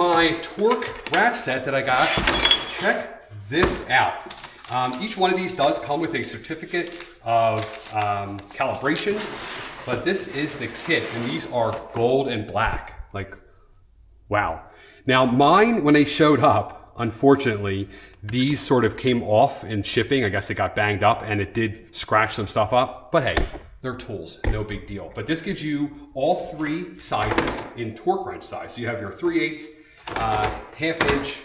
my torque ratchet set that I got. Check this out. Each one of these does come with a certificate of calibration, but this is the kit, and these are gold and black. Like, wow. Now mine, when they showed up, unfortunately, these sort of came off in shipping. I guess it got banged up and it did scratch some stuff up, but hey, they're tools, no big deal. But this gives you all three sizes in torque wrench size. So you have your 3/8, half-inch,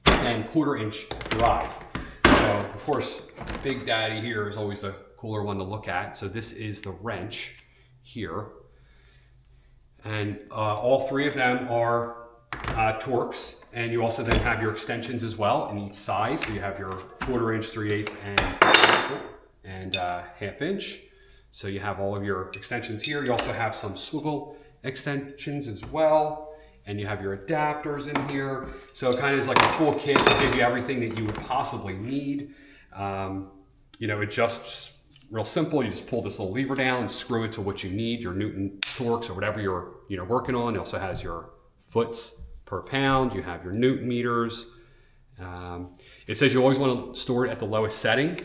and quarter-inch drive. So of course, Big Daddy here is always the cooler one to look at. So this is the wrench here. And all three of them are Torx, and you also then have your extensions as well in each size. So you have your quarter-inch, 3/8, and half-inch. So you have all of your extensions here. You also have some swivel extensions as well, and you have your adapters in here. So it kind of is like a full kit to give you everything that you would possibly need. You know, it just real simple. You just pull this little lever down and screw it to what you need, your Newton Torx or whatever you're working on. It also has your foots per pound. You have your Newton meters. It says you always want to store it at the lowest setting,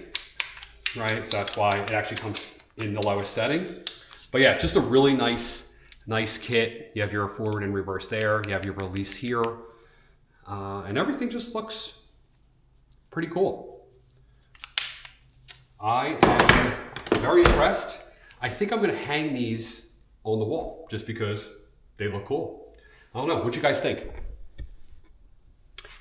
right? So that's why it actually comes in the lowest setting. But yeah, just a really nice kit. You have your forward and reverse there. You have your release here. And everything just looks pretty cool. I am very impressed. I think I'm gonna hang these on the wall just because they look cool. I don't know, what you guys think?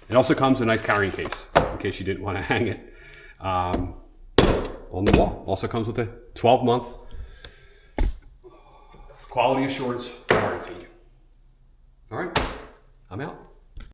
It also comes in a nice carrying case in case you didn't want to hang it on the wall. Also comes with a 12-month quality assurance warranty. All right, I'm out.